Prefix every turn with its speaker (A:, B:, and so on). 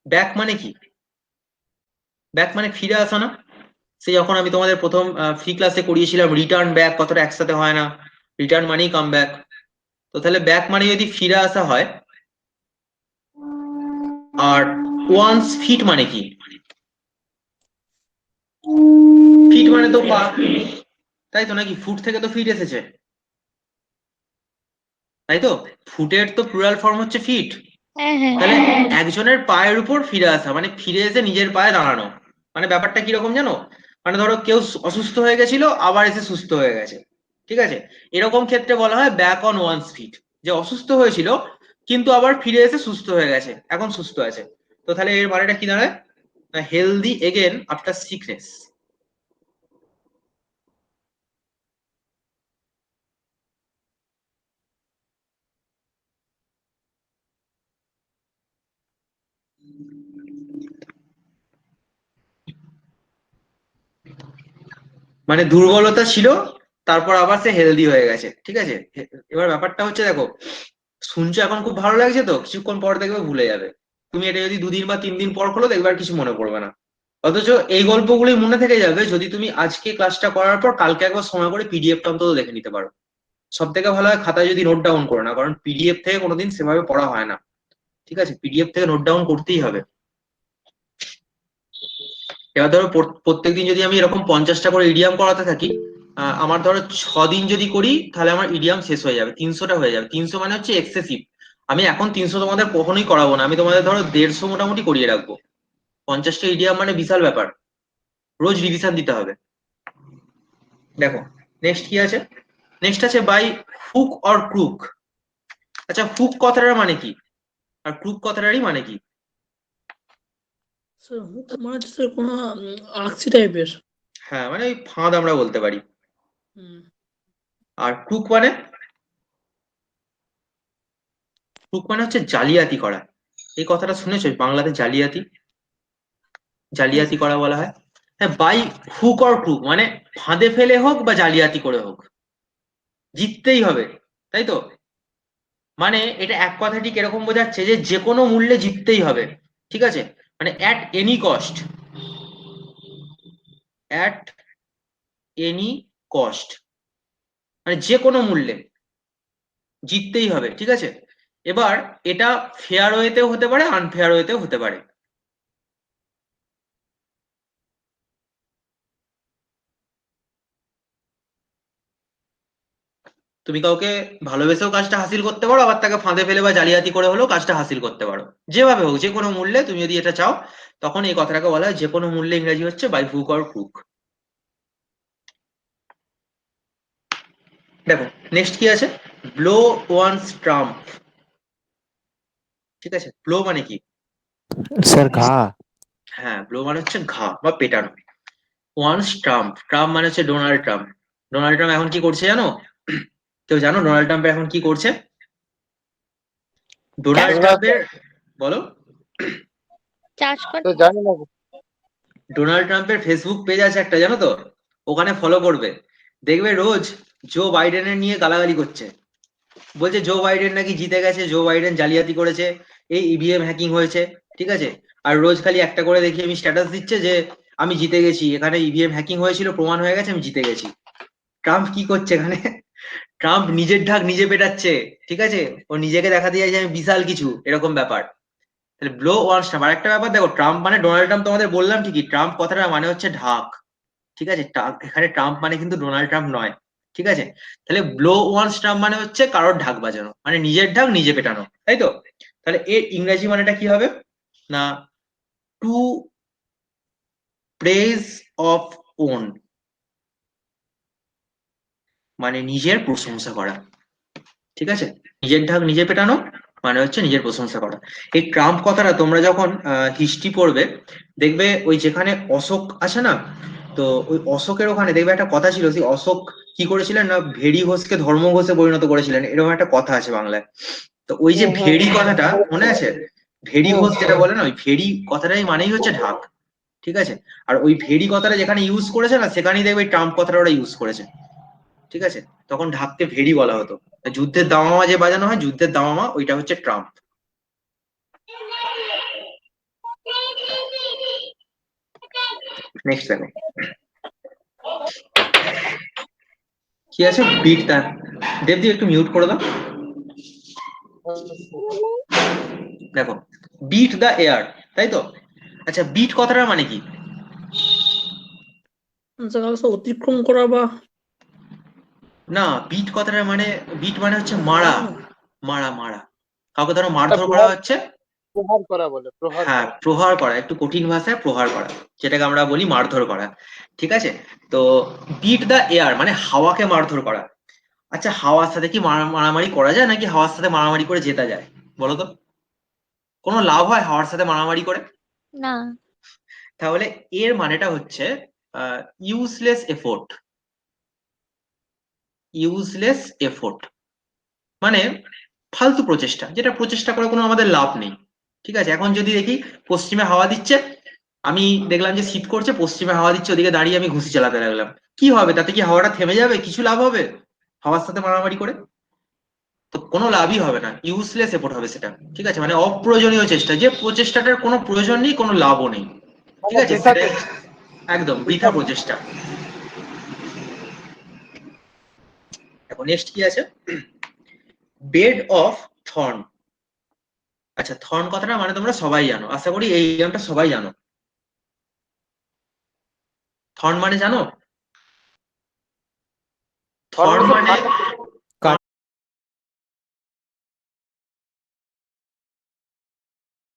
A: Back মানে কি? Back মানে ফিরে আসা না? সে যখন আমি তোমাদের প্রথম ফ্রি ক্লাসে করিয়েছিলাম রিটার্ন ব্যাক কথাটা একসাথে হয় না, রিটার্ন মানেই কাম ব্যাক। তো তাহলে ব্যাক মানে যদি ফিরে আসা হয়, আর ওয়ান্স ফিট মানে কি? ফিট মানে তো পা, তাই তো নাকি? ফুট থেকে তো ফিট এসেছে, তাই তো? ফুটের তো প্লুরাল ফর্ম হচ্ছে ফিট।
B: হ্যাঁ, হ্যাঁ।
A: তাহলে একজনের পায়ের উপর ফিরে আসা মানে ফিরে এসে নিজের পায়ে দাঁড়ানো। মানে ব্যাপারটা কিরকম জানো? মানে ধরো কেউ অসুস্থ হয়ে গেছিল, আবার এসে সুস্থ হয়ে গেছে, ঠিক আছে? এরকম ক্ষেত্রে বলা হয় ব্যাক অন ওয়ান্স ফিট। যে অসুস্থ হয়েছিল কিন্তু আবার ফিরে এসে সুস্থ হয়ে গেছে, এখন সুস্থ আছে। তো তাহলে এর মানেটা কি দাঁড়ায়? Healthy again after sickness. মানে দুর্বলতা ছিল, তারপর আবার সে হেলদি হয়ে গেছে, ঠিক আছে? এবার ব্যাপারটা হচ্ছে দেখো, শুনছো এখন খুব ভালো লাগছে, তো কিছুক্ষণ পর দেখবে ভুলে যাবে। তুমি এটা যদি 2 দিন বা 3 দিন পর খোলো, দেখবে আর কিছু মনে পড়বে না। অথচ এই গল্পগুলোই মনে থেকে যাবে যদি তুমি আজকে ক্লাসটা করার পর কালকে একবার সময় করে পিডিএফটা অন্তত দেখে নিতে পারো। সব থেকে ভালো হয় খাতায় যদি নোট ডাউন করো না, কারণ পিডিএফ থেকে কোনোদিন সেভাবে পড়া হয় না, ঠিক আছে? পিডিএফ থেকে নোট ডাউন করতেই হবে। এবার ধরো প্রত্যেকদিন যদি আমি এরকম 50টা করে ইডিয়াম করাতে থাকি, আমার ধরো 6 দিন যদি করি, তাহলে আমার ইডিয়াম শেষ হয়ে যাবে, 300টা হয়ে যাবে। 300 মানে হচ্ছে এক্সেসিভ। আমি এখন 300 তোমাদের কখনোই করাবো না, আমি তোমাদের ধরো 150 মোটামুটি করিয়ে রাখবো। 50টা ইডিয়াম মানে বিশাল ব্যাপার, রোজ রিভিশন দিতে হবে। দেখো নেক্সট কি আছে। নেক্সট আছে বাই হুক অর ক্রুক। আচ্ছা, হুক কথাটার মানে কি, আর ক্রুক কথাটারই মানে কি?
C: স্যার হুক মানে হচ্ছে স্যার কোনো আঁকছি টাইপের।
A: হ্যাঁ, মানে ওই ফাঁদ আমরা বলতে পারি।
C: হুম।
A: আর ক্রুক মানে, ক্রুক মানে হচ্ছে জালিয়াতি করা। এই কথাটা শুনেছো বাংলাতে? জালিয়াতি,
C: হ্যাঁ
A: জালিয়াতি
C: স্যার।
A: করা বলা হয়। হ্যাঁ, বাই হুক অর ক্রুক মানে ফাঁদে ফেলে হোক বা জালিয়াতি করে হোক, জিততেই হবে, তাই তো? মানে এটা এক কথা ঠিক এরকম বোঝাচ্ছে যে যে কোনো মূল্যে জিততেই হবে, ঠিক আছে? মানে at any cost, at any cost, মানে যে কোনো মূল্যে জিততেই হবে, ঠিক আছে? এবার এটা ফেয়ার ওয়েতেও হতে পারে, আনফেয়ার ওয়েতেও হতে পারে। তুমি কাউকে ভালোবেসেও কাজটা হাসিল করতে পারো, আবার তাকে ফাঁদে ফেলে বা জালিয়াতি করে হলেও কাজটা হাসিল করতে পারো। যেভাবে হোক, যে কোনো মূল্যে তুমি যদি এটা চাও, তখন এই কথাটাকে বলা হয় যে কোনো মূল্যে, ইংরেজি হচ্ছে বাই হুক অর ক্রুক। দেখো নেক্সট কি আছে, ব্লো ওয়ান্স ট্রাম্প। ঠিক আছে, ব্লো মানে কি?
D: স্যার ঘা।
A: হ্যাঁ, ব্লো মানে হচ্ছে ঘা বা পেটানো। ওয়ান্স ট্রাম্প, ট্রাম্প মানে হচ্ছে ডোনাল্ড ট্রাম্প। ডোনাল্ড ট্রাম্প এখন কি করছে জানো? কেউ জানো ডোনাল্ড ট্রাম্প এখন কি করছে?
B: চাষ
A: ডোনাল্ড
B: কর,
A: ট্রাম্পের, বলো।
B: চাষ কর।
D: তো জানি না।
A: ডোনাল্ড ট্রাম্পের ফেসবুক পেজ আছে একটা, জানো তো? ওখানে ফলো করবে, দেখবে রোজ জো বাইডেনের নিয়ে গালাগালি করছে। বলছে জো বাইডেন নাকি জিতে গেছে, জো বাইডেন জালিয়াতি করেছে, এই ইভিএম হ্যাকিং হয়েছে, ঠিক আছে? আর রোজ খালি একটা করে দেখি আমি স্ট্যাটাস দিচ্ছে যে আমি জিতে গেছি, এখানে ইভিএম হ্যাকিং হয়েছিল, প্রমাণ হয়ে গেছে, আমি জিতে গেছি। ট্রাম্প কি করছে এখানে? ট্রাম্প নিজের ঢাক নিজে পেটাচ্ছে, ঠিক আছে? ও নিজেকে দেখাতে যায় যে আমি বিশাল কিছু, এরকম ব্যাপার। তাহলে ব্লো ওয়ান্স ট্রাম্প। আর একটা ব্যাপার দেখো, ট্রাম্প মানে ডোনাল্ড ট্রাম্প তোমাদের বললাম ঠিকই, ট্রাম্প কথাটা মানে হচ্ছে ঢাক, ঠিক আছে? এখানে ট্রাম্প মানে কিন্তু ডোনাল্ড ট্রাম্প নয়, ঠিক আছে? তাহলে ব্লো ওয়ান্স ট্রাম্প মানে হচ্ছে কারোর ঢাক বাজানো, মানে নিজের ঢাক নিজে পেটানো, তাই তো? তাহলে এর ইংরেজি মানেটা কি হবে না, টু প্রেজ অফ ওন, মানে নিজের প্রশংসা করা, ঠিক আছে? নিজের ঢাক নিজে পেটানো মানে হচ্ছে নিজের প্রশংসা করা। এই ট্রাম্প কথাটা তোমরা যখন হিস্ট্রি পড়বে, দেখবে ওই যেখানে অশোক আছে না, তো ওই অশোকের ওখানে দেখবে একটা কথা ছিল, সেই অশোক কি করেছিলেন না, ভেড়ি ঘোষকে ধর্ম ঘোষে পরিণত করেছিলেন, এরকম একটা কথা আছে বাংলায়। তো ওই যে
D: হুম হুম
A: ভেড়ি কথাটা মনে আছে? ভেড়ি
D: হুম।
A: ঘোষ যেটা বলে না, ওই ভেড়ি কথাটাই মানেই হচ্ছে ঢাক, ঠিক আছে? আর ওই ভেড়ি কথাটা যেখানে ইউজ করেছে না, সেখানেই দেখবে ট্রাম্প কথাটা ওরা ইউজ করেছে, ঠিক আছে? তখন ঢাককে ভেড়ি বলা হতো। যুদ্ধের দামামা যে বাজানো হয়, যুদ্ধের দামামা, ওইটা হচ্ছে ট্রাম্প। নেক্সট দেখো কি আছে, বিট দ্য, দেবদি একটু মিউট করে দাও। দেখো বিট দ্য এয়ার, তাই তো? আচ্ছা বিট কথাটার মানে কি?
C: কাউকে অতিক্রম করা বা
A: না, বিট কথাটার মানে, বিট মানে হচ্ছে মারা, মারা মারা। কাউকে ধরো মারধর করা
E: প্রহার
A: হচ্ছে,
E: প্রহার করা বলে, প্রহার
A: হ্যাঁ
E: করা।
A: প্রহার করা, একটু কঠিন ভাষায় প্রহার করা, যেটাকে আমরা বলি মারধর করা। ঠিক আছে, তো বিট দ্য এয়ার মানে হাওয়াকে মারধর করা। আচ্ছা হাওয়ার সাথে কি মারামারি করা যায়, নাকি হাওয়ার সাথে মারামারি করে জেতা যায় বলো তো? কোনো লাভ হয় হাওয়ার সাথে মারামারি করে?
B: না।
A: তাহলে এর মানেটা হচ্ছে ইউজলেস এফোর্ট। ইউজলেস এফোর্ট মানে ফালতু প্রচেষ্টা, যেটা প্রচেষ্টা করে কোনো আমাদের লাভ নেই। ঠিক আছে, এখন যদি দেখি পশ্চিমে হাওয়া দিচ্ছে, আমি দেখলাম যে শীত করছে, পশ্চিমে হাওয়া দিচ্ছে, ওদিকে দাঁড়িয়ে আমি ঘুষি চালাতে লাগলাম, কি হবে? তাতে কি হাওয়াটা থেমে যাবে? কিছু লাভ হবে হাওয়ার সাথে মারামারি করে? তো কোনো লাভই হবে না, ইউজলেস এফোর্ট হবে সেটা। ঠিক আছে, মানে অপ্রয়োজনীয় চেষ্টা, যে প্রচেষ্টাটার কোনো প্রয়োজন নেই, কোনো লাভও নেই। ঠিক
E: মানে
A: আছে,
E: বৃথা
A: সেটাই
E: চেষ্টা।
A: একদম বৃথা প্রচেষ্টা। এখন নেক্সট কি আছে, বেড অফ থর্ন। আচ্ছা থর্ন কথাটা মানে তোমরা সবাই জানো, আশা করি এই গেমটা সবাই জানো। থর্ন মানে জানো? থর্ন
E: ধর্ম তো
A: মানে
E: ফাঁকা।